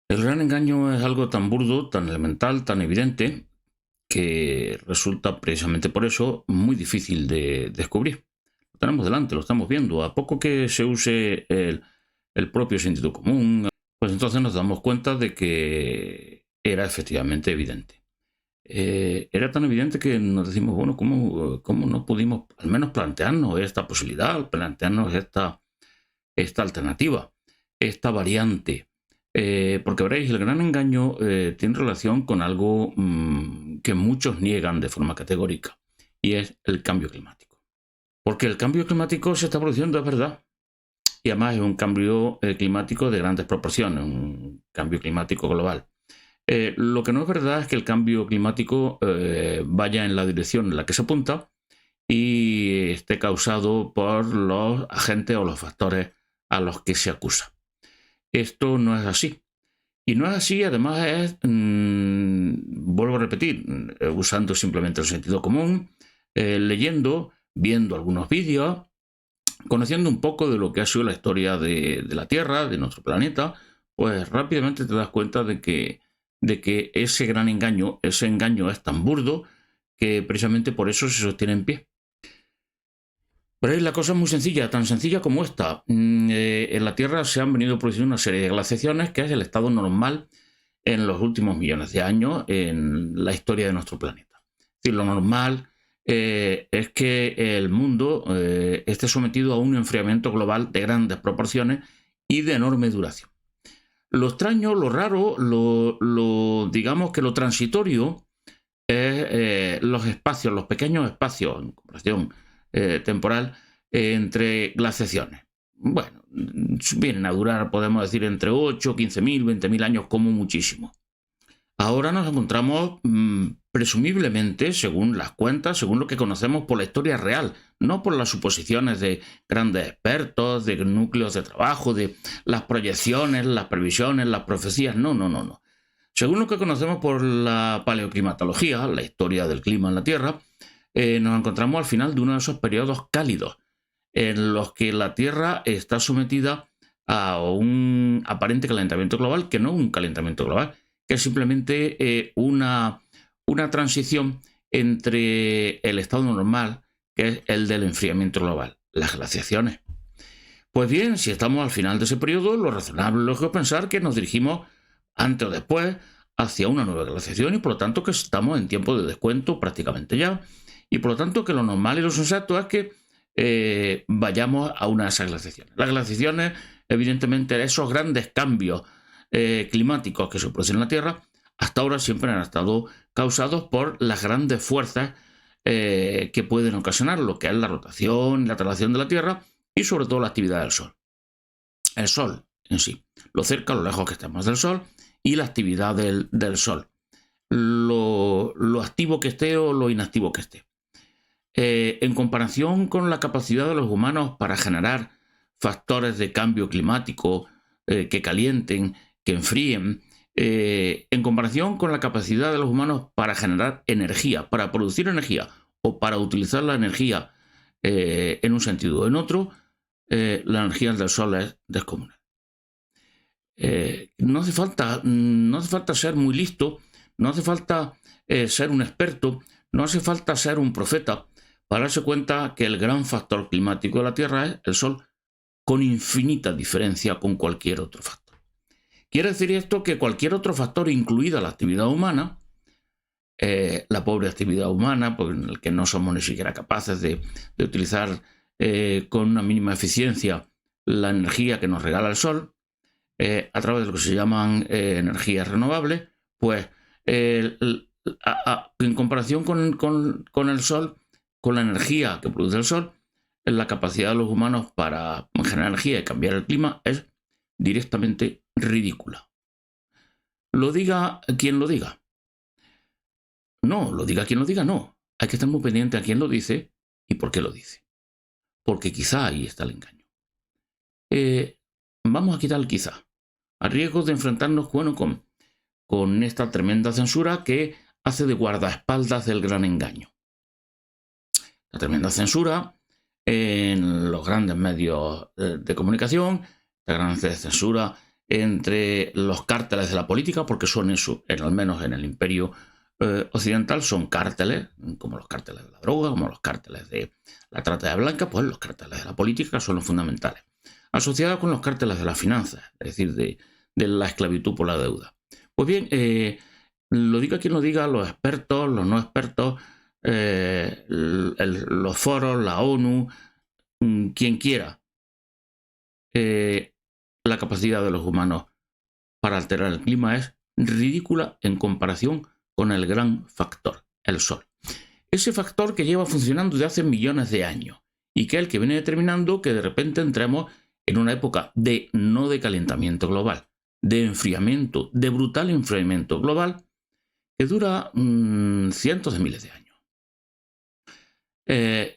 El gran engaño es algo tan burdo, tan elemental, tan evidente, que resulta precisamente por eso muy difícil de descubrir. Lo tenemos delante, lo estamos viendo. A poco que se use el propio sentido común, pues entonces nos damos cuenta de que era efectivamente evidente. Era tan evidente que nos decimos, bueno, ¿cómo no pudimos al menos plantearnos esta posibilidad, plantearnos esta alternativa, esta variante? Porque veréis, el gran engaño tiene relación con algo que muchos niegan de forma categórica, y es el cambio climático. Porque el cambio climático se está produciendo, es verdad, y además es un cambio climático de grandes proporciones, un cambio climático global. Lo que no es verdad es que el cambio climático vaya en la dirección en la que se apunta y esté causado por los agentes o los factores a los que se acusa. Esto no es así. Y no es así, además vuelvo a repetir, usando simplemente el sentido común, leyendo, viendo algunos vídeos, conociendo un poco de lo que ha sido la historia de la Tierra, de nuestro planeta, pues rápidamente te das cuenta de que ese gran engaño, ese engaño es tan burdo que precisamente por eso se sostiene en pie. Pero ahí la cosa es muy sencilla, tan sencilla como esta. En la Tierra se han venido produciendo una serie de glaciaciones, que es el estado normal en los últimos millones de años en la historia de nuestro planeta. Es decir, lo normal es que el mundo esté sometido a un enfriamiento global de grandes proporciones y de enorme duración. Lo extraño, lo raro, digamos que lo transitorio es los espacios, los pequeños espacios en comparación temporal entre glaciaciones. Bueno, vienen a durar, podemos decir, entre 8, 15.000, 20.000 años como muchísimo. Ahora nos encontramos, presumiblemente, según las cuentas, según lo que conocemos por la historia real, no por las suposiciones de grandes expertos, de núcleos de trabajo, de las proyecciones, las previsiones, las profecías. No, no, no, no. Según lo que conocemos por la paleoclimatología, la historia del clima en la Tierra, nos encontramos al final de uno de esos periodos cálidos en los que la Tierra está sometida a un aparente calentamiento global, que no es un calentamiento global, que es simplemente una transición entre el estado normal, que es el del enfriamiento global, las glaciaciones. Pues bien, si estamos al final de ese periodo, lo razonable es pensar que nos dirigimos antes o después hacia una nueva glaciación y por lo tanto que estamos en tiempo de descuento prácticamente ya. Y por lo tanto que lo normal y lo sensato es que vayamos a una de esas glaciaciones. Las glaciaciones, evidentemente, esos grandes cambios climáticos que se producen en la Tierra, hasta ahora siempre han estado causados por las grandes fuerzas que pueden ocasionar lo que es la rotación y la traslación de la Tierra y sobre todo la actividad del Sol. El Sol en sí, lo cerca o lo lejos que estemos del Sol y la actividad del Sol, lo activo que esté o lo inactivo que esté. En comparación con la capacidad de los humanos para generar factores de cambio climático que calienten, que enfríen, en comparación con la capacidad de los humanos para generar energía, para producir energía o para utilizar la energía en un sentido o en otro, la energía del Sol es descomunal. No hace falta ser muy listo, no hace falta ser un experto, no hace falta ser un profeta para darse cuenta que el gran factor climático de la Tierra es el Sol, con infinita diferencia con cualquier otro factor. Quiere decir esto que cualquier otro factor, incluida la actividad humana, la pobre actividad humana, en el que no somos ni siquiera capaces de utilizar con una mínima eficiencia la energía que nos regala el Sol, a través de lo que se llaman energías renovables, pues en comparación con el Sol, con la energía que produce el Sol, la capacidad de los humanos para generar energía y cambiar el clima es directamente ridícula. Lo diga quien lo diga. No, lo diga quien lo diga, no. Hay que estar muy pendiente a quién lo dice y por qué lo dice. Porque quizá ahí está el engaño. Vamos a quitar el quizá, a riesgo de enfrentarnos con esta tremenda censura que hace de guardaespaldas del gran engaño. La tremenda censura en los grandes medios de comunicación, la gran censura entre los cárteles de la política, porque son eso, al menos en el imperio occidental, son cárteles, como los cárteles de la droga, como los cárteles de la trata de blancas, pues los cárteles de la política son los fundamentales, asociados con los cárteles de las finanzas, es decir, de la esclavitud por la deuda. Pues bien, lo diga quien lo diga, los expertos, los no expertos, los foros, la ONU, quien quiera, la capacidad de los humanos para alterar el clima es ridícula en comparación con el gran factor, el Sol. Ese factor que lleva funcionando desde hace millones de años y que es el que viene determinando que de repente entremos en una época no de calentamiento global, de enfriamiento, de brutal enfriamiento global que dura cientos de miles de años.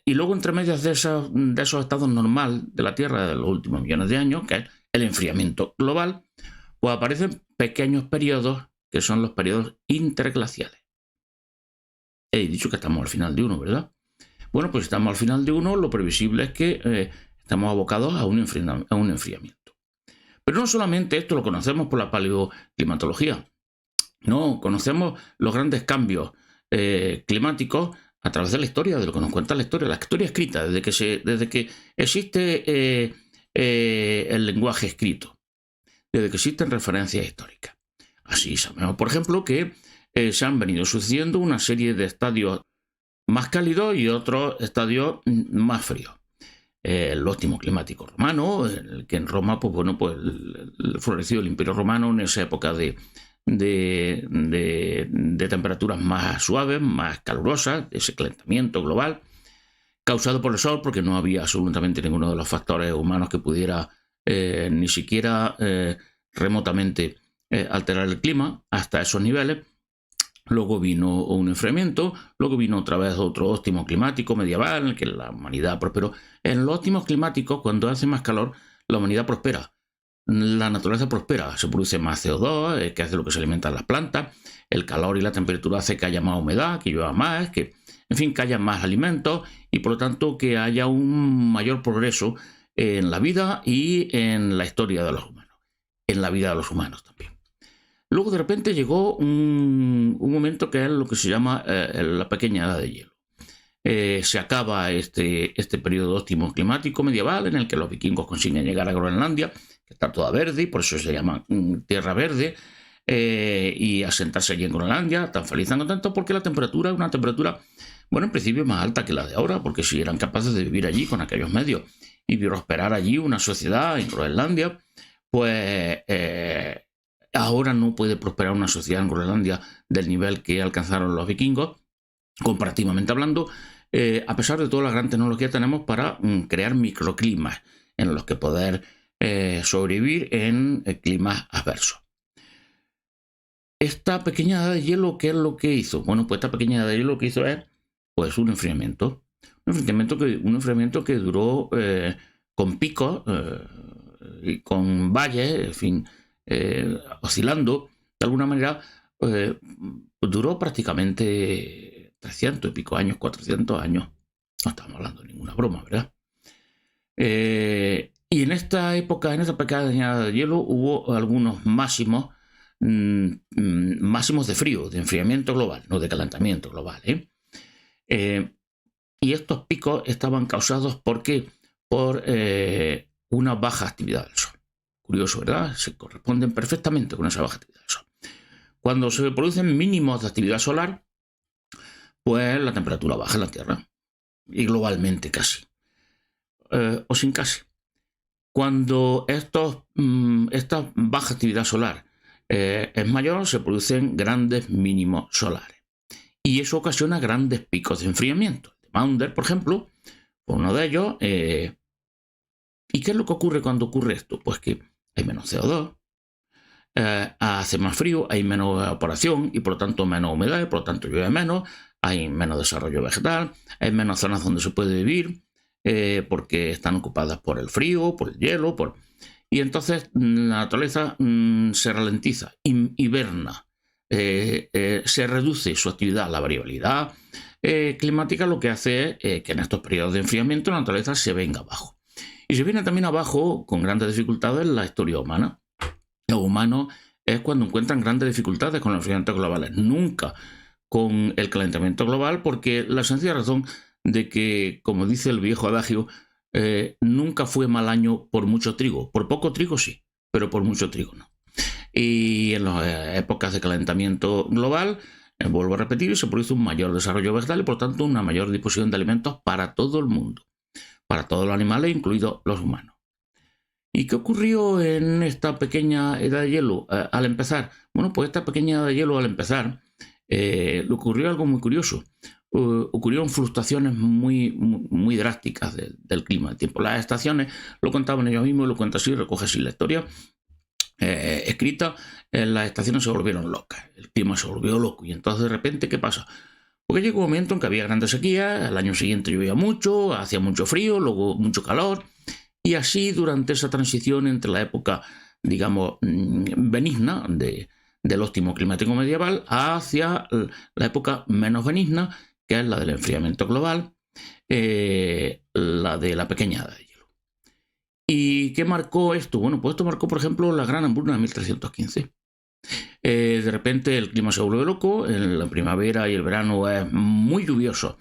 Y luego entre medias de esos estados normales de la Tierra de los últimos millones de años, que es el enfriamiento global, pues aparecen pequeños periodos que son los periodos interglaciales. He dicho que estamos al final de uno, ¿verdad? Bueno, pues estamos al final de uno, lo previsible es que estamos abocados a un enfriamiento. Pero no solamente esto lo conocemos por la paleoclimatología, no, conocemos los grandes cambios climáticos a través de la historia, de lo que nos cuenta la historia escrita, desde que existe el lenguaje escrito, desde que existen referencias históricas. Así sabemos, por ejemplo, que se han venido sucediendo una serie de estadios más cálidos y otros estadios más fríos. El óptimo climático romano, que en Roma, pues bueno, pues floreció el Imperio Romano en esa época de temperaturas más suaves, más calurosas, ese calentamiento global, causado por el Sol, porque no había absolutamente ninguno de los factores humanos que pudiera ni siquiera remotamente alterar el clima hasta esos niveles. Luego vino un enfriamiento, luego vino otra vez otro óptimo climático medieval, en el que la humanidad prosperó. En los óptimos climáticos, cuando hace más calor, la humanidad prospera. La naturaleza prospera, se produce más CO2, que hace lo que se alimentan las plantas, el calor y la temperatura hace que haya más humedad, que llueva más, que haya más alimentos y por lo tanto que haya un mayor progreso en la vida y en la historia de los humanos, en la vida de los humanos también. Luego de repente llegó un momento que es lo que se llama la pequeña edad de hielo. Se acaba este periodo óptimo climático medieval en el que los vikingos consiguen llegar a Groenlandia, que está toda verde y por eso se llama Tierra Verde, y asentarse allí en Groenlandia, tan feliz, tan contento, porque la temperatura es una temperatura, bueno, en principio más alta que la de ahora, porque si eran capaces de vivir allí con aquellos medios y prosperar allí una sociedad en Groenlandia, pues ahora no puede prosperar una sociedad en Groenlandia del nivel que alcanzaron los vikingos, comparativamente hablando, a pesar de toda la gran tecnología que tenemos para crear microclimas en los que poder sobrevivir en climas adversos. Esta pequeña edad de hielo, ¿qué es lo que hizo? Bueno, pues esta pequeña edad de hielo lo que hizo es pues un enfriamiento. Un enfriamiento que duró con picos y con valles, en fin, oscilando de alguna manera, duró prácticamente 300 y pico años, 400 años. No estamos hablando de ninguna broma, ¿verdad? Y en esta época, en esta pequeña edad de hielo, hubo algunos máximos de frío, de enfriamiento global, no de calentamiento global. Y estos picos estaban causados por una baja actividad del Sol. Curioso, ¿verdad? Se corresponden perfectamente con esa baja actividad del Sol. Cuando se producen mínimos de actividad solar, pues la temperatura baja en la Tierra, y globalmente casi, o sin casi. Cuando esta baja actividad solar es mayor, se producen grandes mínimos solares. Y eso ocasiona grandes picos de enfriamiento. Maunder, por ejemplo, fue uno de ellos. ¿Y qué es lo que ocurre cuando ocurre esto? Pues que hay menos CO2, hace más frío, hay menos evaporación y por lo tanto menos humedad, y por lo tanto llueve menos, hay menos desarrollo vegetal, hay menos zonas donde se puede vivir porque están ocupadas por el frío, por el hielo, y entonces la naturaleza se ralentiza, hiberna, se reduce su actividad, la variabilidad climática lo que hace es que en estos periodos de enfriamiento la naturaleza se venga abajo. Y se viene también abajo con grandes dificultades la historia humana. los humanos es cuando encuentran grandes dificultades con los enfriamientos globales, nunca con el calentamiento global, porque la sencilla razón de que, como dice el viejo adagio, nunca fue mal año por mucho trigo. Por poco trigo sí, pero por mucho trigo no. Y en las épocas de calentamiento global, vuelvo a repetir, se produce un mayor desarrollo vegetal y por tanto una mayor disposición de alimentos para todo el mundo, para todos los animales, incluidos los humanos. ¿Y qué ocurrió en esta pequeña edad de hielo al empezar? Bueno, pues esta pequeña edad de hielo al empezar le ocurrió algo muy curioso. Ocurrieron fluctuaciones muy drásticas del clima, del tiempo. Las estaciones, lo contaban ellos mismos, lo cuenta así, recoge así la historia escrita, las estaciones se volvieron locas, el clima se volvió loco y entonces de repente, ¿qué pasa? Porque llegó un momento en que había grandes sequías, al año siguiente llovía mucho, hacía mucho frío, luego mucho calor, y así durante esa transición entre la época, digamos, benigna del óptimo climático medieval hacia la época menos benigna, que es la del enfriamiento global, la de la pequeña edad de hielo. ¿Y qué marcó esto? Bueno, pues esto marcó, por ejemplo, la gran hambruna de 1315. De repente el clima se vuelve loco, en la primavera y el verano es muy lluvioso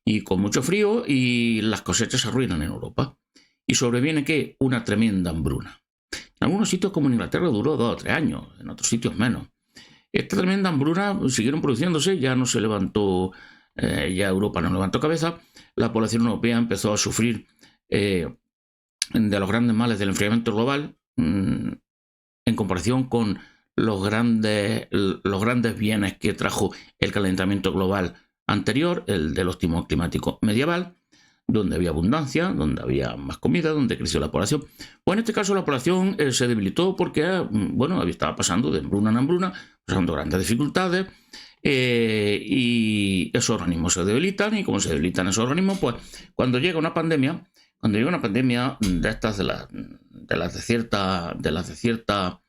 y con mucho frío y las cosechas se arruinan en Europa. Y sobreviene ¿qué? Una tremenda hambruna. En algunos sitios como en Inglaterra duró 2 o 3 años, en otros sitios menos. Esta tremenda hambruna siguieron produciéndose, ya no se levantó, ya Europa no levantó cabeza, la población europea empezó a sufrir de los grandes males del enfriamiento global en comparación con los grandes bienes que trajo el calentamiento global anterior, el del óptimo climático medieval, donde había abundancia, donde había más comida, donde creció la población. Pues en este caso la población se debilitó porque, bueno, estaba pasando de hambruna en hambruna, pasando grandes dificultades, y esos organismos se debilitan, y como se debilitan esos organismos, pues cuando llega una pandemia de estas de las de cierta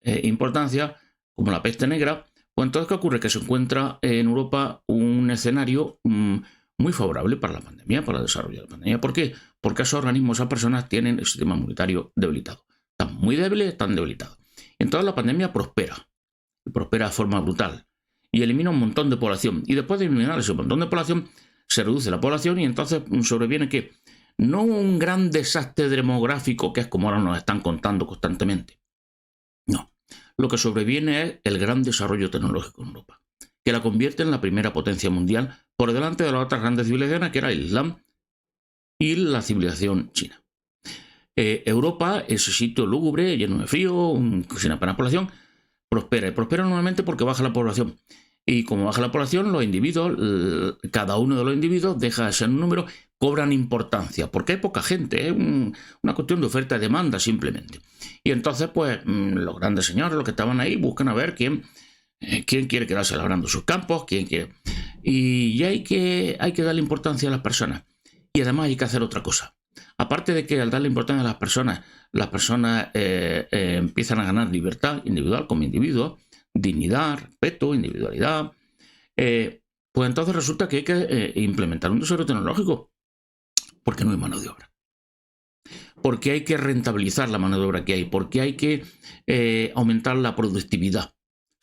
importancia, como la peste negra, pues entonces ¿qué ocurre? Que se encuentra en Europa un escenario muy favorable para la pandemia, para el desarrollo de la pandemia. ¿Por qué? Porque esos organismos, esas personas tienen el sistema inmunitario debilitado. Están muy débiles, están debilitados. Entonces la pandemia prospera de forma brutal y elimina un montón de población. Y después de eliminar ese montón de población, se reduce la población y entonces sobreviene que no un gran desastre demográfico, que es como ahora nos están contando constantemente. No. Lo que sobreviene es el gran desarrollo tecnológico en Europa, que la convierte en la primera potencia mundial por delante de las otras grandes civilizaciones, que era el Islam y la civilización china. Europa, ese sitio lúgubre, lleno de frío, sin apenas población, prospera. Y prospera normalmente porque baja la población. Y como baja la población, los individuos, cada uno de los individuos deja de ser un número, cobran importancia, porque hay poca gente, es una cuestión de oferta y demanda simplemente. Y entonces, pues, los grandes señores, los que estaban ahí, buscan a ver quién quiere quedarse labrando sus campos, quién quiere. Y hay que darle importancia a las personas. Y además hay que hacer otra cosa. Aparte de que al darle importancia a las personas empiezan a ganar libertad individual como individuo, dignidad, respeto, individualidad, pues entonces resulta que hay que implementar un desarrollo tecnológico, porque no hay mano de obra. Porque hay que rentabilizar la mano de obra que hay, porque hay que aumentar la productividad,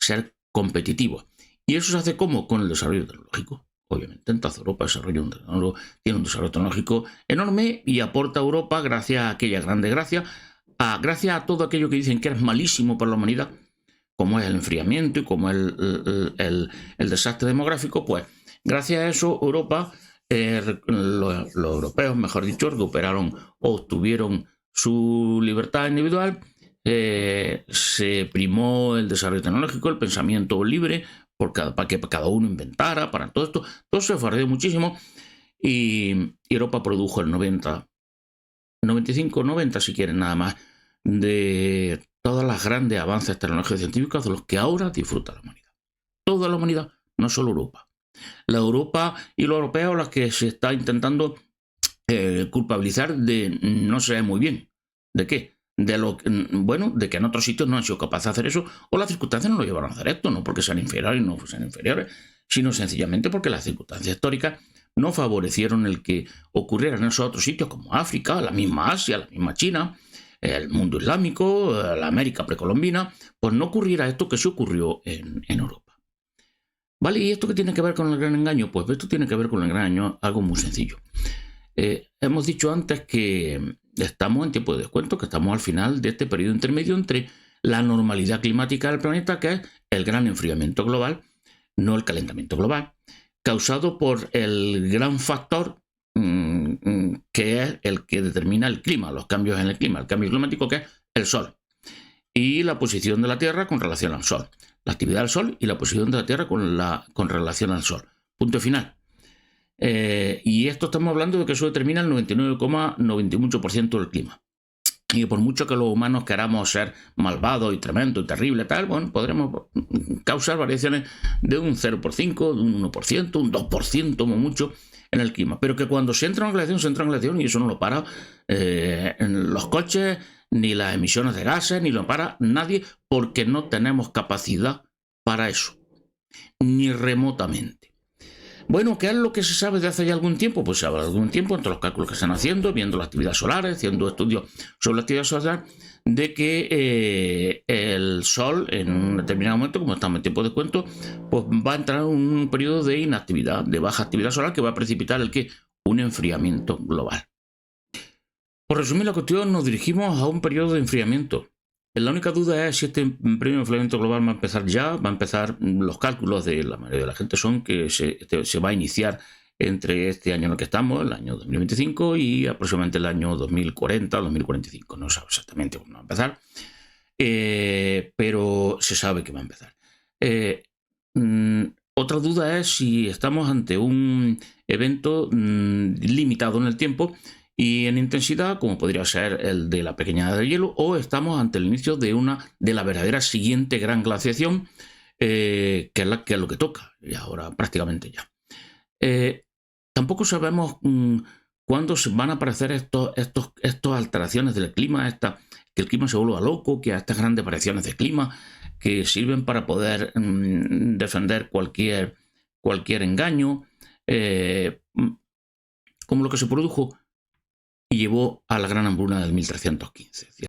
ser competitivo. Y eso se hace ¿cómo? Con el desarrollo tecnológico. Obviamente, entonces Europa tiene un desarrollo tecnológico enorme y aporta a Europa, gracias a aquella grande gracias a todo aquello que dicen que es malísimo para la humanidad, como es el enfriamiento y como es el desastre demográfico, pues gracias a eso Europa, los europeos, mejor dicho, recuperaron o obtuvieron su libertad individual, se primó el desarrollo tecnológico, el pensamiento libre, para que cada uno inventara, para todo se fardeó muchísimo y Europa produjo el 95-90 si quieren nada más, de todos los grandes avances tecnológicos y científicos de los que ahora disfruta la humanidad. Toda la humanidad, no solo Europa. La Europa y los europeos las que se está intentando culpabilizar de no sé muy bien. ¿De qué? De que en otros sitios no han sido capaces de hacer eso, o las circunstancias no lo llevaron a hacer esto, no porque sean inferiores y no sean inferiores, sino sencillamente porque las circunstancias históricas no favorecieron el que ocurriera en esos otros sitios como África, la misma Asia, la misma China, el mundo islámico, la América precolombina, pues no ocurriera esto que se ocurrió en Europa. ¿Vale? ¿Y esto qué tiene que ver con el gran engaño? Pues esto tiene que ver con el gran engaño algo muy sencillo. Hemos dicho antes que estamos en tiempo de descuento, que estamos al final de este periodo intermedio entre la normalidad climática del planeta, que es el gran enfriamiento global, no el calentamiento global, causado por el gran factor que es el que determina el clima, los cambios en el clima, el cambio climático, que es el Sol, y la posición de la Tierra con relación al Sol, la actividad del Sol y la posición de la Tierra con relación al Sol. Punto final. Y esto estamos hablando de que eso determina el 99,98% del clima. Y por mucho que los humanos queramos ser malvados y tremendos y terribles, tal, bueno, podremos causar variaciones de un 0,5%, de un 1%, un 2% como mucho en el clima. Pero que cuando se entra en glaciación, se entra en glaciación y eso no lo para en los coches, ni las emisiones de gases, ni lo para nadie, porque no tenemos capacidad para eso, ni remotamente. Bueno, ¿qué es lo que se sabe de hace ya algún tiempo? Pues se habla de algún tiempo, entre los cálculos que están haciendo, viendo la actividad solar, haciendo estudios sobre la actividad solar, de que el Sol, en un determinado momento, como estamos en tiempo de descuento, pues va a entrar en un periodo de inactividad, de baja actividad solar, que va a precipitar un enfriamiento global. Por resumir la cuestión, nos dirigimos a un periodo de enfriamiento. La única duda es si este periodo de enfriamiento global va a empezar ya, va a empezar, los cálculos de la mayoría de la gente son que se va a iniciar entre este año en el que estamos, el año 2025, y aproximadamente el año 2040 o 2045. No se sabe exactamente cuándo va a empezar, pero se sabe que va a empezar. Otra duda es si estamos ante un evento limitado en el tiempo y en intensidad, como podría ser el de la pequeña edad del hielo, o estamos ante el inicio de la verdadera siguiente gran glaciación, que es lo que toca, y ahora prácticamente ya. Tampoco sabemos cuándo se van a aparecer estas alteraciones del clima, que el clima se vuelva loco, que a estas grandes variaciones de clima que sirven para poder defender cualquier engaño, como lo que se produjo y llevó a la gran hambruna del 1315. Es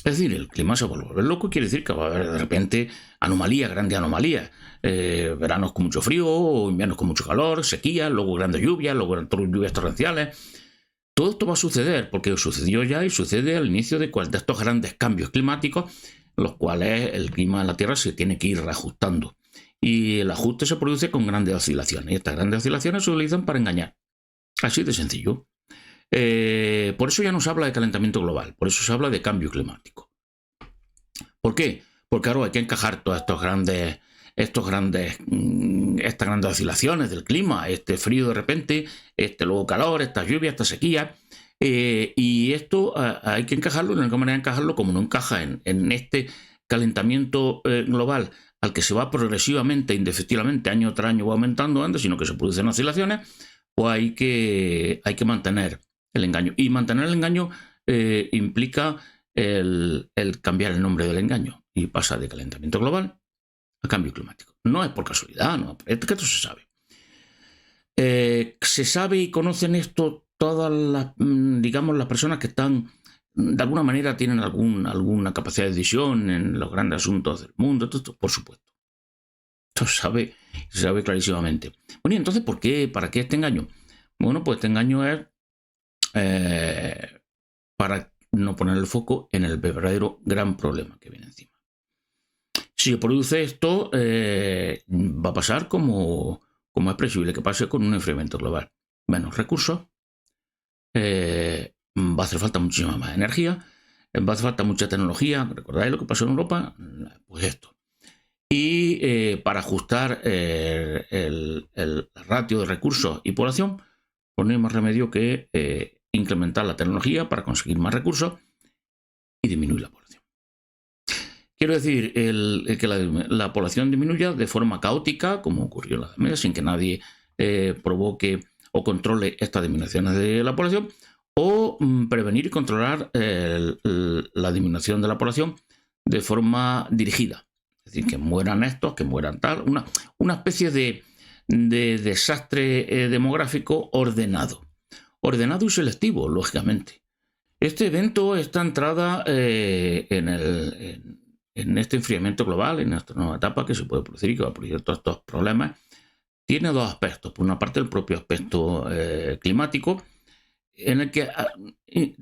decir, el clima se va a volver loco, quiere decir que va a haber de repente grandes anomalías. Veranos con mucho frío, inviernos con mucho calor, sequía, luego grandes lluvias, luego lluvias torrenciales. Todo esto va a suceder porque sucedió ya y sucede al inicio de estos grandes cambios climáticos, los cuales el clima de la Tierra se tiene que ir reajustando. Y el ajuste se produce con grandes oscilaciones. Y estas grandes oscilaciones se utilizan para engañar. Así de sencillo. Por eso ya no se habla de calentamiento global, por eso se habla de cambio climático. ¿Por qué? Porque ahora hay que encajar todas estas grandes oscilaciones del clima, este frío de repente, luego calor, esta lluvia, esta sequía, y esto hay que encajarlo, de la única manera de encajarlo, como no encaja en este calentamiento global al que se va progresivamente, indefectiblemente, año tras año va aumentando antes, sino que se producen oscilaciones, pues hay que mantener el engaño. Y mantener el engaño implica el cambiar el nombre del engaño y pasa de calentamiento global a cambio climático. No es por casualidad, no, es que esto se sabe. Se sabe y conocen esto todas las personas que están, de alguna manera, tienen alguna capacidad de decisión en los grandes asuntos del mundo, esto, por supuesto. Esto se sabe clarísimamente. Bueno, y entonces, ¿para qué este engaño? Bueno, pues este engaño es para no poner el foco en el verdadero gran problema que viene encima. Si se produce esto, va a pasar como es previsible que pase con un enfriamiento global. Menos recursos, va a hacer falta muchísima más energía, va a hacer falta mucha tecnología. ¿Recordáis lo que pasó en Europa? Pues esto. Y para ajustar el ratio de recursos y población, pues no hay más remedio que incrementar la tecnología para conseguir más recursos y disminuir la población. Quiero decir, que la población disminuya de forma caótica, como ocurrió en la Edad Media, sin que nadie provoque o controle estas disminuciones de la población, o prevenir y controlar la disminución de la población de forma dirigida. Es decir, que mueran estos, que mueran tal, una especie de desastre demográfico ordenado y selectivo, lógicamente. Este evento, esta entrada en este enfriamiento global, en esta nueva etapa que se puede producir y que va a producir todos estos problemas, tiene dos aspectos. Por una parte, el propio aspecto climático, en el que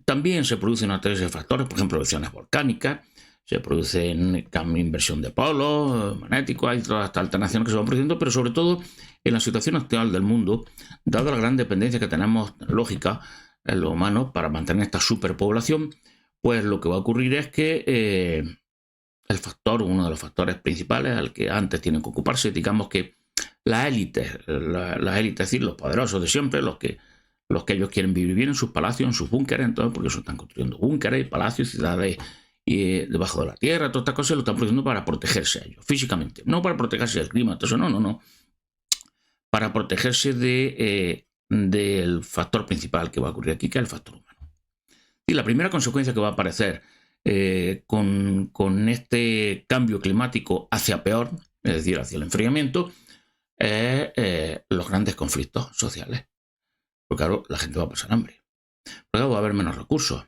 también se producen una serie de factores, por ejemplo, erupciones volcánicas, se producen cambio, inversión de polos magnéticos, hay todas estas alternaciones que se van produciendo, pero sobre todo en la situación actual del mundo, dada la gran dependencia que tenemos tecnológica en los humanos para mantener esta superpoblación, pues lo que va a ocurrir es que el factor, uno de los factores principales al que antes tienen que ocuparse, digamos que las élites, es decir, los poderosos de siempre, los que ellos quieren vivir bien en sus palacios, en sus búnkeres, entonces, porque eso están construyendo búnkeres, palacios, ciudades debajo de la tierra, todas estas cosas lo están produciendo para protegerse a ellos, físicamente, no para protegerse del clima, todo eso, no, para protegerse del factor principal que va a ocurrir aquí, que es el factor humano. Y la primera consecuencia que va a aparecer con este cambio climático hacia peor, es decir, hacia el enfriamiento, es los grandes conflictos sociales. Porque claro, la gente va a pasar hambre. Porque claro, va a haber menos recursos.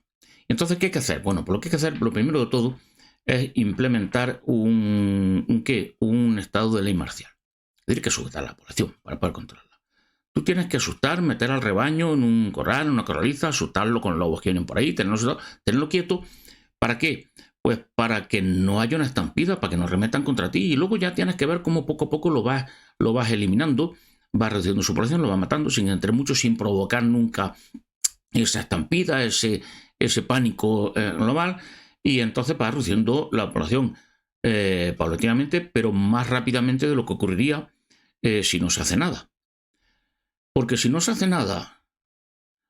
Entonces, ¿qué hay que hacer? Bueno, pues lo que hay que hacer, lo primero de todo, es implementar un estado de ley marcial. Es decir, que sujetar a la población para poder controlarla. Tú tienes que asustar, meter al rebaño en un corral, en una corraliza, asustarlo con lobos que vienen por ahí, tenerlo quieto. ¿Para qué? Pues para que no haya una estampida, para que no remetan contra ti. Y luego ya tienes que ver cómo poco a poco lo vas eliminando, vas reduciendo su población, lo vas matando sin entre mucho, sin provocar nunca esa estampida, ese pánico global. Y entonces vas reduciendo la población paulatinamente, pero más rápidamente de lo que ocurriría si no se hace nada. Porque si no se hace nada,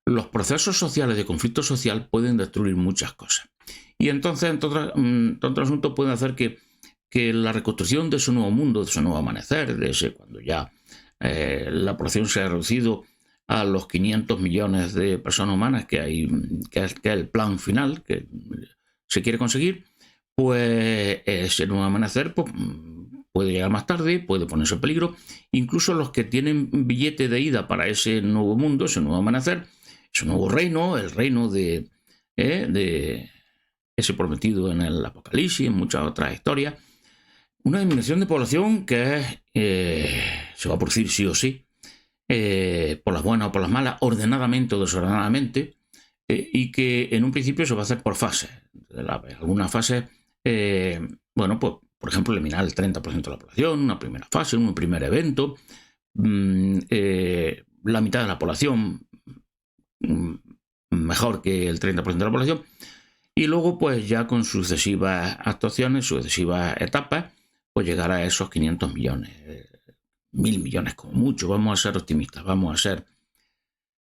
los procesos sociales de conflicto social pueden destruir muchas cosas. Y entonces, entre otros asuntos, pueden hacer que la reconstrucción de ese nuevo mundo, de ese nuevo amanecer, de ese cuando ya la población se ha reducido a los 500 millones de personas humanas que es el plan final que se quiere conseguir, pues ese nuevo amanecer pues, puede llegar más tarde, puede ponerse en peligro. Incluso los que tienen billete de ida para ese nuevo mundo, ese nuevo amanecer, ese nuevo reino, el reino de ese prometido en el Apocalipsis, en muchas otras historias, una disminución de población que se va a producir sí o sí, por las buenas o por las malas, ordenadamente o desordenadamente, y que en un principio se va a hacer por fases. Algunas fases, bueno, pues por ejemplo, eliminar el 30% de la población, una primera fase, un primer evento, la mitad de la población, mejor que el 30% de la población, y luego pues ya con sucesivas actuaciones, sucesivas etapas, pues llegar a esos 500 millones, 1.000 millones como mucho. Vamos a ser optimistas, vamos a ser...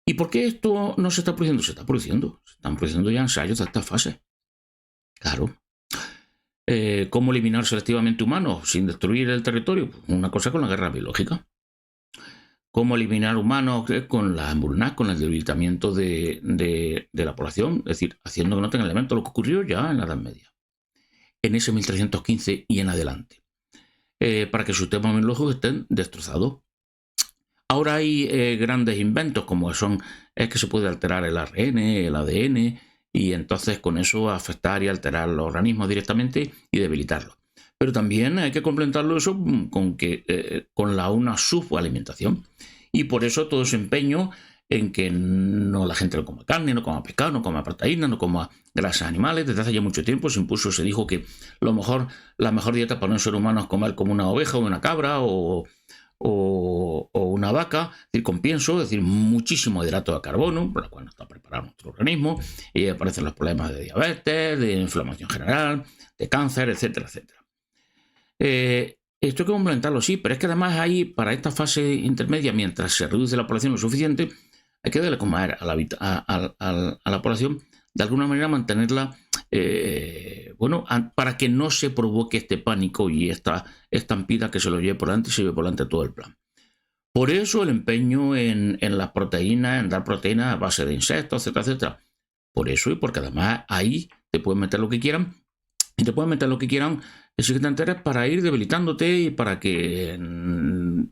¿Y por qué esto no se está produciendo? Se está produciendo, se están produciendo ya ensayos de esta fase. Claro. ¿Cómo eliminar selectivamente humanos sin destruir el territorio? Pues una cosa con la guerra biológica. ¿Cómo eliminar humanos con la hambruna, con el debilitamiento de la población? Es decir, haciendo que no tengan elementos, lo que ocurrió ya en la Edad Media, en ese 1315 y en adelante, para que sus sistemas inmunológicos estén destrozados. Ahora hay grandes inventos como es que se puede alterar el ARN, el ADN, y entonces con eso afectar y alterar los organismos directamente y debilitarlos. Pero también hay que complementarlo eso con una subalimentación. Y por eso todo ese empeño en que no la gente no coma carne, no coma pescado, no coma proteínas, no coma grasas animales. Desde hace ya mucho tiempo se dijo que la mejor dieta para un ser humano es comer como una oveja o una cabra o una vaca, es decir, con pienso, es decir, muchísimo hidrato de carbono, por lo cual no está preparado nuestro organismo, y aparecen los problemas de diabetes, de inflamación general, de cáncer, etcétera, etcétera. Esto hay que complementarlo, sí, pero es que además ahí, para esta fase intermedia, mientras se reduce la población lo suficiente, hay que darle comer a la población, de alguna manera mantenerla, para que no se provoque este pánico y esta estampida que se lo lleve por delante y se lleve por delante todo el plan. Por eso el empeño en las proteínas, en dar proteínas a base de insectos, etcétera, etcétera. Por eso y porque además ahí te pueden meter lo que quieran, y te pueden meter lo que quieran si te enteras para ir debilitándote y para que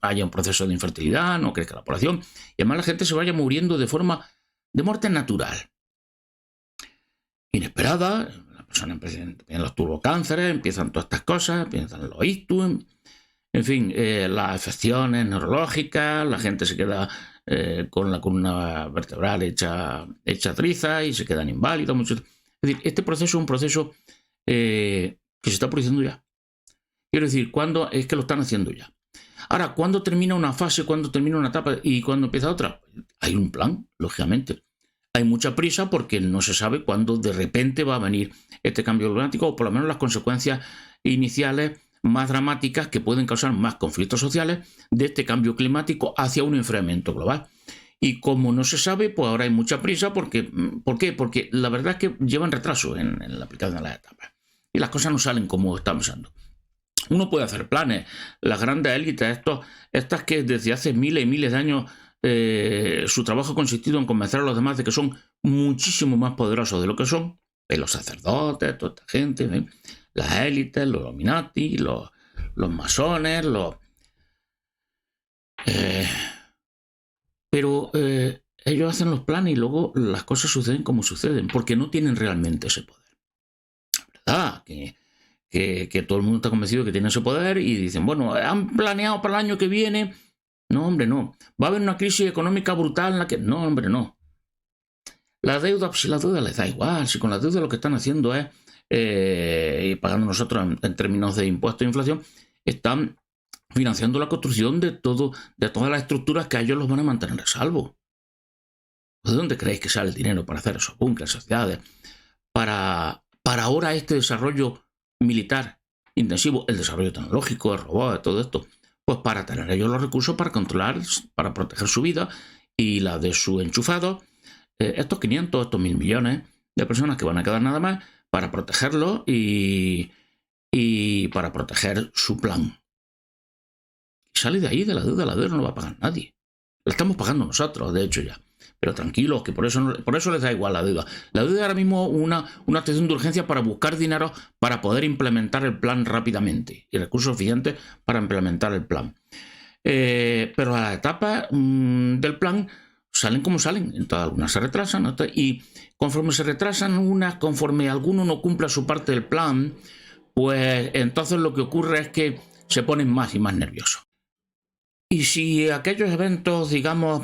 haya un proceso de infertilidad, no crezca la población, y además la gente se vaya muriendo de muerte natural. inesperadas. La persona empiezan los turbocánceres, empiezan todas estas cosas, empiezan los ictus, en fin, las afecciones neurológicas, la gente se queda con la columna vertebral hecha triza y se quedan inválidos. Es decir, este proceso es un proceso que se está produciendo ya. Quiero decir, ¿cuándo? Es que lo están haciendo ya. Ahora, ¿cuándo termina una fase, cuándo termina una etapa y cuándo empieza otra? Hay un plan, lógicamente. Hay mucha prisa porque no se sabe cuándo de repente va a venir este cambio climático, o por lo menos las consecuencias iniciales más dramáticas que pueden causar más conflictos sociales de este cambio climático hacia un enfriamiento global. Y como no se sabe, pues ahora hay mucha prisa porque, ¿por qué? Porque la verdad es que llevan retraso en la aplicación de las etapas. Y las cosas no salen como estamos pensando. Uno puede hacer planes. Las grandes élites, estas que desde hace miles y miles de años su trabajo ha consistido en convencer a los demás de que son muchísimo más poderosos de lo que son, los sacerdotes, toda esta gente, las élites, los Illuminati, los masones, pero ellos hacen los planes y luego las cosas suceden como suceden, porque no tienen realmente ese poder. ¿Verdad? Que todo el mundo está convencido que tiene ese poder y dicen, bueno, han planeado para el año que viene. No, hombre, no. Va a haber una crisis económica brutal en la que... No, hombre, no. La deuda, si la deuda les da igual, si con la deuda lo que están haciendo es, y pagando nosotros en términos de impuestos e inflación, están financiando la construcción de todas las estructuras que a ellos los van a mantener a salvo. ¿De dónde creéis que sale el dinero para hacer esos búnkeres, esas ciudades? Para ahora este desarrollo militar intensivo, el desarrollo tecnológico, el robot, todo esto, pues para tener ellos los recursos para controlar, para proteger su vida y la de su enchufado, estos 500, estos 1.000 millones de personas que van a quedar nada más para protegerlo y para proteger su plan. Y sale de ahí, de la deuda no lo va a pagar nadie. La estamos pagando nosotros, de hecho ya. Pero tranquilos, que por eso les da igual la deuda. La deuda es ahora mismo una actuación de urgencia para buscar dinero para poder implementar el plan rápidamente y recursos suficientes para implementar el plan. Pero las etapas del plan salen como salen. Entonces algunas se retrasan, ¿no? Y conforme se retrasan unas, conforme alguno no cumpla su parte del plan, pues entonces lo que ocurre es que se ponen más y más nerviosos. Y si aquellos eventos, digamos,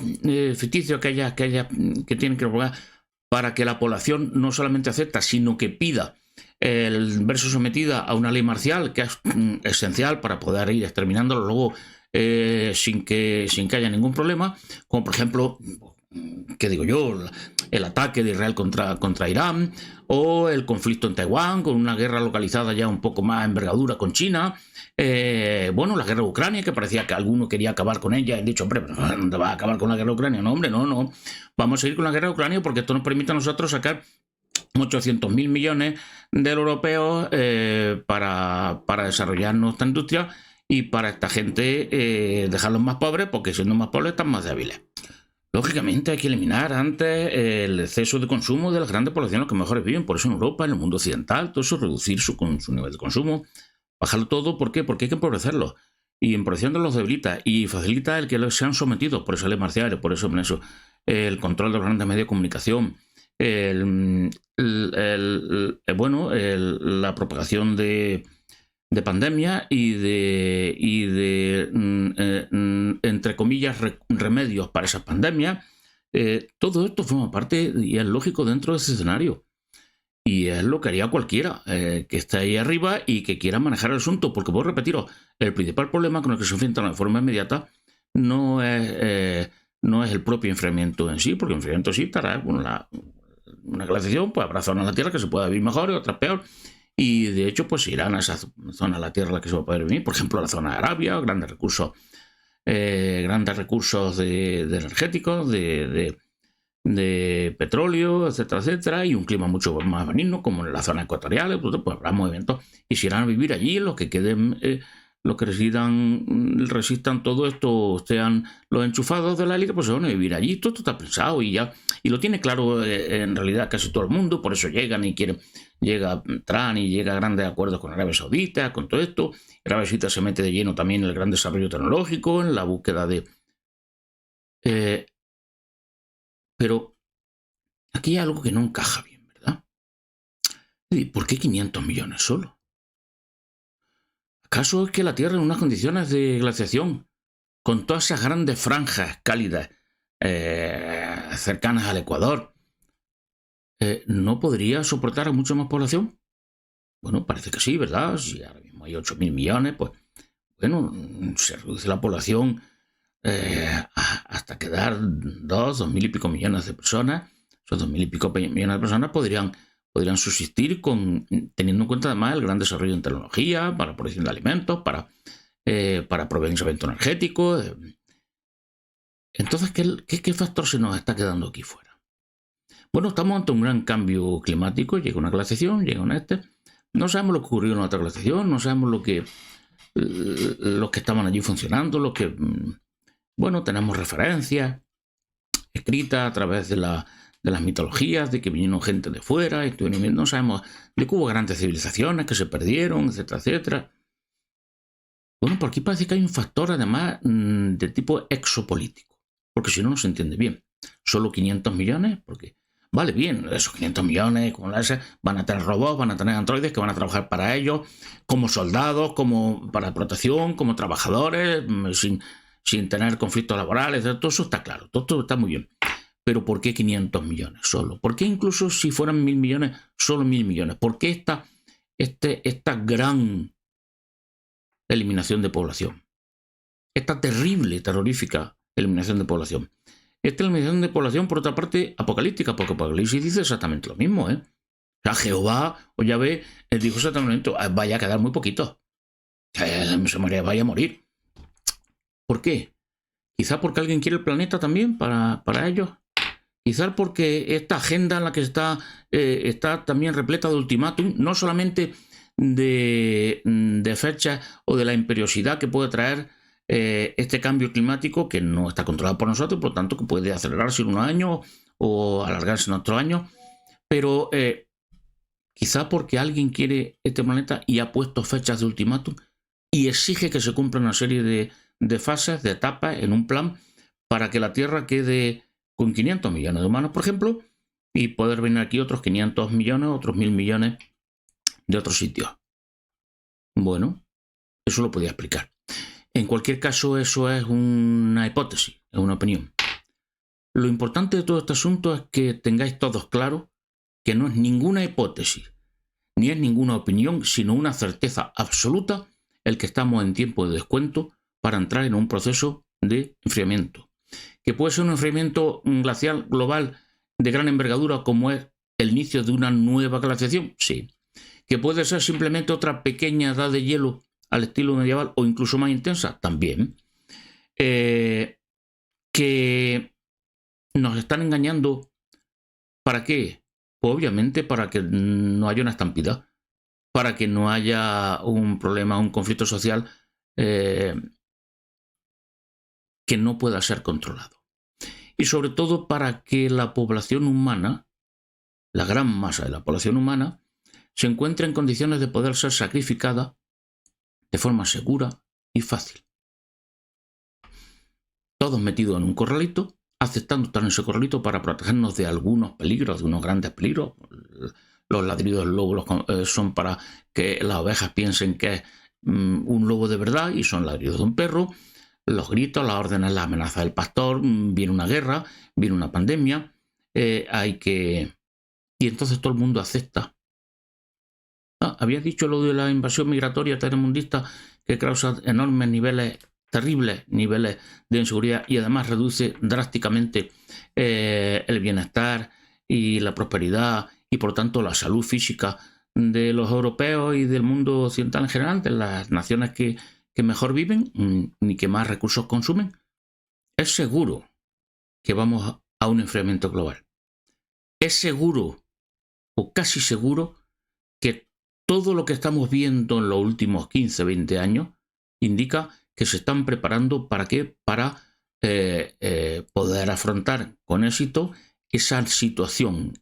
ficticios que tienen que provocar para que la población no solamente acepta, sino que pida el verse sometida a una ley marcial, que es esencial para poder ir exterminándolo luego sin que haya ningún problema, como por ejemplo, ¿qué digo yo? El ataque de Israel contra Irán, o el conflicto en Taiwán, con una guerra localizada ya un poco más envergadura con China. Bueno, la guerra de Ucrania, que parecía que alguno quería acabar con ella. Han dicho, hombre, ¿dónde va a acabar con la guerra de Ucrania? No, hombre, no. Vamos a seguir con la guerra de Ucrania porque esto nos permite a nosotros sacar 800.000 millones de europeos para desarrollar nuestra industria y para esta gente dejarlos más pobres, porque siendo más pobres están más débiles. Lógicamente hay que eliminar antes el exceso de consumo de las grandes poblaciones que mejores viven. Por eso en Europa, en el mundo occidental, todo eso, reducir su nivel de consumo, bajarlo todo. ¿Por qué? Porque hay que empobrecerlos. Y empobreciéndolos los debilita y facilita el que sean sometidos por esas leyes marciales, por eso el control de los grandes medios de comunicación, la propagación de pandemia y de entre comillas, remedios para esas pandemias. Todo esto forma parte y es lógico dentro de ese escenario. Y es lo que haría cualquiera que esté ahí arriba y que quiera manejar el asunto. Porque, puedo repetiros, el principal problema con el que se enfrentan de forma inmediata no es el propio enfriamiento en sí, porque el enfriamiento sí estará con una glaciación, pues habrá zonas de la Tierra que se pueda vivir mejor y otras peor. Y de hecho, pues irán a esas zonas de la Tierra en las que se va a poder vivir. Por ejemplo, la zona de Arabia, grandes recursos de energéticos, de petróleo, etcétera, etcétera, y un clima mucho más benigno, como en la zona ecuatorial. Pues habrá movimientos y se irán a vivir allí. Los que queden, los que resistan todo esto, sean los enchufados de la élite, pues se van a vivir allí. Todo esto está pensado y lo tiene claro en realidad casi todo el mundo. Por eso llegan y quieren. Llega Trump y llega a grandes acuerdos con Arabia Saudita, con todo esto. Arabia Saudita se mete de lleno también en el gran desarrollo tecnológico, en la búsqueda de... pero aquí hay algo que no encaja bien, ¿verdad? ¿Y por qué 500 millones solo? ¿Acaso es que la Tierra en unas condiciones de glaciación, con todas esas grandes franjas cálidas cercanas al Ecuador, no podría soportar a mucha más población? Bueno, parece que sí, ¿verdad? Si ahora mismo hay 8.000 millones, pues bueno, se reduce la población hasta quedar 2.000 y pico millones de personas. Esos 2.000 y pico millones de personas podrían subsistir teniendo en cuenta además el gran desarrollo en tecnología, para producción de alimentos, para aprovechamiento energético. Entonces, ¿qué factor se nos está quedando aquí fuera? Bueno, estamos ante un gran cambio climático, llega una glaciación, llega una no sabemos lo que ocurrió en otra glaciación, no sabemos los que estaban allí funcionando, bueno, tenemos referencias escritas a través de las mitologías, de que vinieron gente de fuera, no sabemos de que hubo grandes civilizaciones que se perdieron, etcétera, etcétera. Bueno, por aquí parece que hay un factor además de tipo exopolítico, porque si no, no se entiende bien. Solo 500 millones, porque vale bien, esos 500 millones van a tener robots, van a tener androides que van a trabajar para ellos, como soldados, como para protección, como trabajadores, sin tener conflictos laborales, todo eso está claro, todo está muy bien. Pero ¿por qué 500 millones solo? ¿Por qué incluso si fueran 1.000 millones, solo 1.000 millones? ¿Por qué esta gran eliminación de población? Esta terrible, terrorífica eliminación de población. Esta eliminación de población, por otra parte, apocalíptica, porque Apocalipsis dice exactamente lo mismo, ¿eh? O sea, Jehová, o Yahvé, dijo exactamente, vaya a quedar muy poquito. Vaya a morir. ¿Por qué? Quizá porque alguien quiere el planeta también para ellos. Quizá porque esta agenda en la que está también repleta de ultimátum, no solamente de fechas o de la imperiosidad que puede traer este cambio climático, que no está controlado por nosotros, por lo tanto que puede acelerarse en unos años o alargarse en otros años, pero quizá porque alguien quiere este planeta y ha puesto fechas de ultimátum y exige que se cumpla una serie de fases, de etapas en un plan para que la Tierra quede con 500 millones de humanos, por ejemplo, y poder venir aquí otros 500 millones, otros 1.000 millones de otros sitios. Bueno, eso lo podía explicar. En cualquier caso, eso es una hipótesis, es una opinión. Lo importante de todo este asunto es que tengáis todos claro que no es ninguna hipótesis, ni es ninguna opinión, sino una certeza absoluta el que estamos en tiempo de descuento para entrar en un proceso de enfriamiento. Que puede ser un enfriamiento glacial global de gran envergadura como es el inicio de una nueva glaciación, sí. Que puede ser simplemente otra pequeña edad de hielo al estilo medieval o incluso más intensa, también. Que nos están engañando. ¿Para qué? Pues obviamente para que no haya una estampida, para que no haya un problema, un conflicto social que no pueda ser controlado. Y sobre todo para que la población humana, la gran masa de la población humana, se encuentre en condiciones de poder ser sacrificada de forma segura y fácil. Todos metidos en un corralito, aceptando estar en ese corralito para protegernos de algunos peligros, de unos grandes peligros. Los ladridos del lobo son para que las ovejas piensen que es un lobo de verdad y son ladridos de un perro. Los gritos, las órdenes, la amenaza del pastor, viene una guerra, viene una pandemia, y entonces todo el mundo acepta. Había dicho lo de la invasión migratoria tercermundista que causa enormes niveles, terribles niveles de inseguridad y además reduce drásticamente el bienestar y la prosperidad y por tanto la salud física de los europeos y del mundo occidental en general, de las naciones que mejor viven ni que más recursos consumen. Es seguro que vamos a un enfriamiento global. Es seguro, o casi seguro, que todo lo que estamos viendo en los últimos 15, 20 años indica que se están preparando ¿para qué? Para poder afrontar con éxito esa situación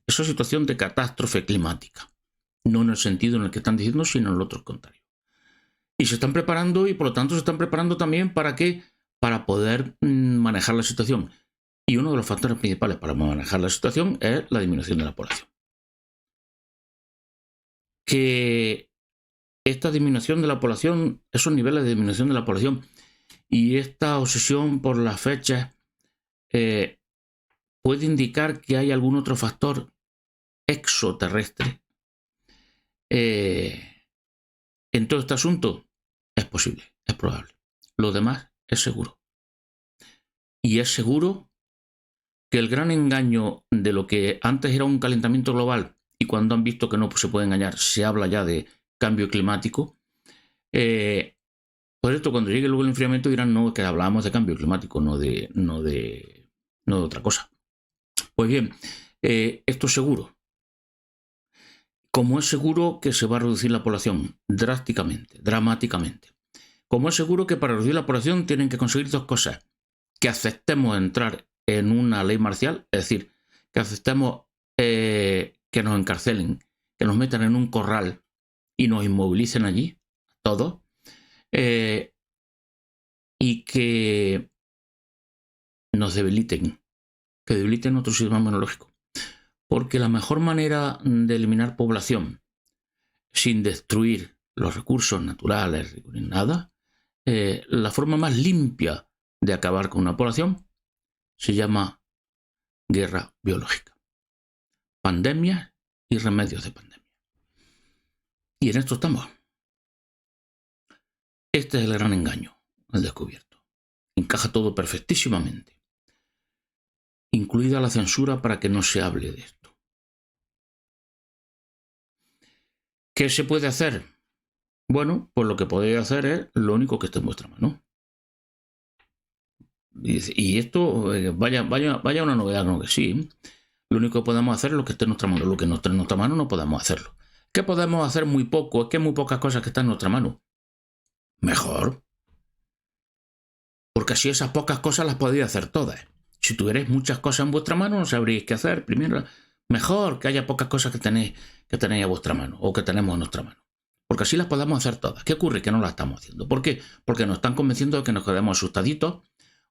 de catástrofe climática. No en el sentido en el que están diciendo, sino en el otro contrario. Y se están preparando y por lo tanto se están preparando también ¿para qué? Para poder manejar la situación. Y uno de los factores principales para manejar la situación es la disminución de la población. que esta disminución de la población, esos niveles de disminución de la población y esta obsesión por las fechas puede indicar que hay algún otro factor exoterrestre en todo este asunto. Es posible, es probable. Lo demás es seguro. Y es seguro que el gran engaño de lo que antes era un calentamiento global, y cuando han visto que no se puede engañar, se habla ya de cambio climático. Por esto, cuando llegue luego el enfriamiento dirán, no, que hablábamos de cambio climático, no de otra cosa. Pues bien, esto es seguro. Como es seguro que se va a reducir la población drásticamente, dramáticamente. Como es seguro que para reducir la población tienen que conseguir dos cosas. Que aceptemos entrar en una ley marcial, es decir, que aceptemos que nos encarcelen, que nos metan en un corral y nos inmovilicen allí, todos, y que nos debiliten, que debiliten nuestro sistema inmunológico. Porque la mejor manera de eliminar población sin destruir los recursos naturales ni nada, la forma más limpia de acabar con una población se llama guerra biológica. Pandemias y remedios de pandemia. Y en esto estamos. Este es el gran engaño, el descubierto. Encaja todo perfectísimamente, incluida la censura para que no se hable de esto. ¿Qué se puede hacer? Bueno, pues lo que podéis hacer es lo único que esté en vuestra mano. Y esto, vaya una novedad, no que sí. Lo único que podemos hacer es lo que esté en nuestra mano. Lo que no esté en nuestra mano no podemos hacerlo. ¿Qué podemos hacer? Muy poco. Es que hay muy pocas cosas que están en nuestra mano. Mejor. Porque así esas pocas cosas las podéis hacer todas. Si tuvierais muchas cosas en vuestra mano, no sabríais qué hacer. Primero, mejor que haya pocas cosas que tenéis a vuestra mano o que tenemos en nuestra mano. Porque así las podemos hacer todas. ¿Qué ocurre? Que no las estamos haciendo. ¿Por qué? Porque nos están convenciendo de que nos quedemos asustaditos,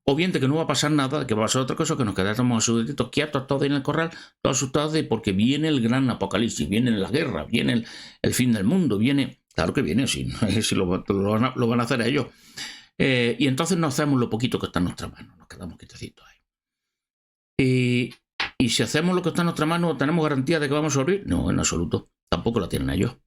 o bien de que no va a pasar nada, de que va a pasar otra cosa, que nos quedemos asustaditos, quietos todos en el corral, todos asustados, porque viene el gran apocalipsis, viene la guerra, viene el fin del mundo, viene... Claro que viene, si lo van a hacer ellos. Y entonces no hacemos lo poquito que está en nuestra mano, nos quedamos quietecitos ahí. Y si hacemos lo que está en nuestra mano, ¿tenemos garantía de que vamos a sobrevivir? No, en absoluto. Tampoco la tienen ellos.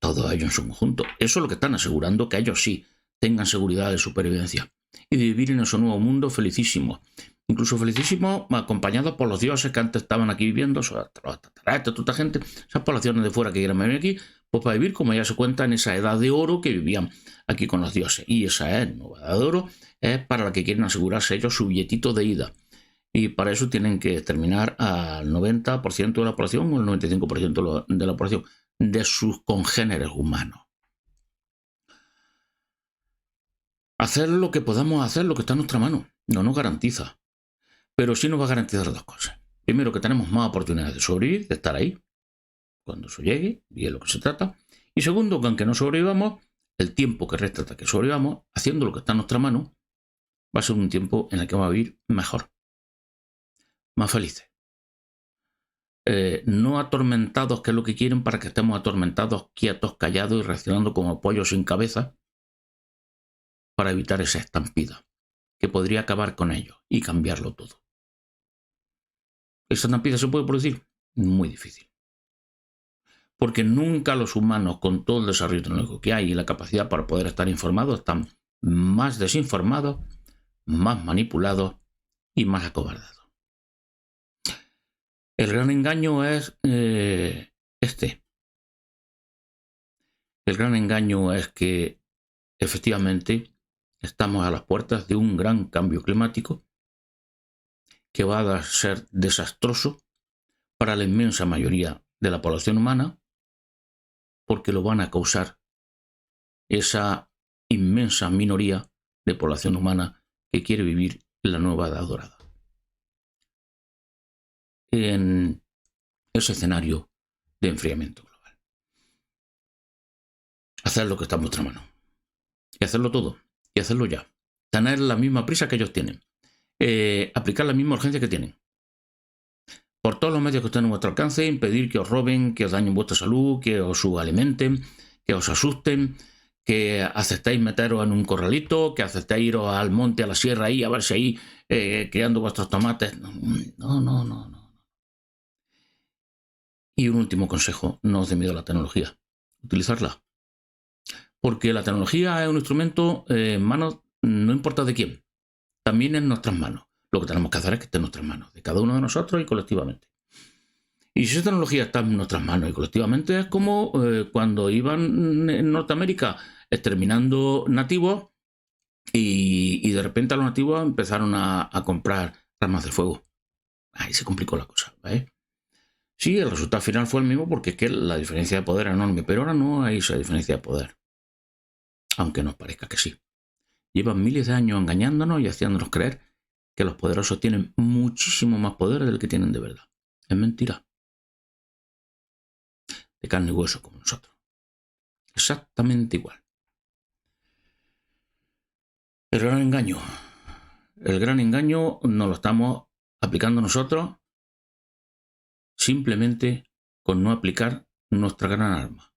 Todos ellos en su conjunto. Eso es lo que están asegurando, que ellos sí tengan seguridad de supervivencia y de vivir en ese nuevo mundo felicísimos. Incluso felicísimos acompañados por los dioses que antes estaban aquí viviendo, los extraterrestres, toda esta gente, esas poblaciones de fuera que quieran venir aquí, pues para vivir, como ya se cuenta, en esa edad de oro que vivían aquí con los dioses. Y esa nueva edad de oro es para la que quieren asegurarse ellos su billetito de ida. Y para eso tienen que exterminar al 90% de la población o el 95% de la población, de sus congéneres humanos. Hacer lo que podamos hacer, lo que está en nuestra mano, no nos garantiza. Pero sí nos va a garantizar dos cosas. Primero, que tenemos más oportunidades de sobrevivir, de estar ahí, cuando eso llegue, y es lo que se trata. Y segundo, que aunque no sobrevivamos, el tiempo que resta hasta que sobrevivamos, haciendo lo que está en nuestra mano, va a ser un tiempo en el que vamos a vivir mejor, más felices. No atormentados, que es lo que quieren, para que estemos atormentados, quietos, callados y reaccionando como pollos sin cabeza, para evitar esa estampida, que podría acabar con ellos y cambiarlo todo. ¿Esa estampida se puede producir? Muy difícil. Porque nunca los humanos, con todo el desarrollo tecnológico que hay y la capacidad para poder estar informados, están más desinformados, más manipulados y más acobardados. El gran engaño es este. El gran engaño es que efectivamente estamos a las puertas de un gran cambio climático que va a ser desastroso para la inmensa mayoría de la población humana, porque lo van a causar esa inmensa minoría de población humana que quiere vivir en la nueva edad dorada. En ese escenario de enfriamiento global. Hacer lo que está en vuestra mano. Y hacerlo todo. Y hacerlo ya. Tener la misma prisa que ellos tienen. Aplicar la misma urgencia que tienen. por todos los medios que estén a vuestro alcance, impedir que os roben, que os dañen vuestra salud, que os subalimenten, que os asusten, que aceptéis meteros en un corralito, que aceptéis iros al monte, a la sierra ahí, a ver si ahí criando vuestros tomates. No. Y un último consejo, no os dé miedo a la tecnología, utilizarla. Porque la tecnología es un instrumento en manos, no importa de quién, también en nuestras manos. Lo que tenemos que hacer es que esté en nuestras manos, de cada uno de nosotros y colectivamente. Y si esa tecnología está en nuestras manos y colectivamente, es como cuando iban en Norteamérica exterminando nativos y de repente a los nativos empezaron a comprar armas de fuego. Ahí se complicó la cosa, ¿vale? Sí, el resultado final fue el mismo porque es que la diferencia de poder era enorme, pero ahora no hay esa diferencia de poder. Aunque nos parezca que sí. Llevan miles de años engañándonos y haciéndonos creer que los poderosos tienen muchísimo más poder del que tienen de verdad. Es mentira. De carne y hueso como nosotros. Exactamente igual. El gran engaño nos lo estamos aplicando nosotros simplemente con no aplicar nuestra gran arma,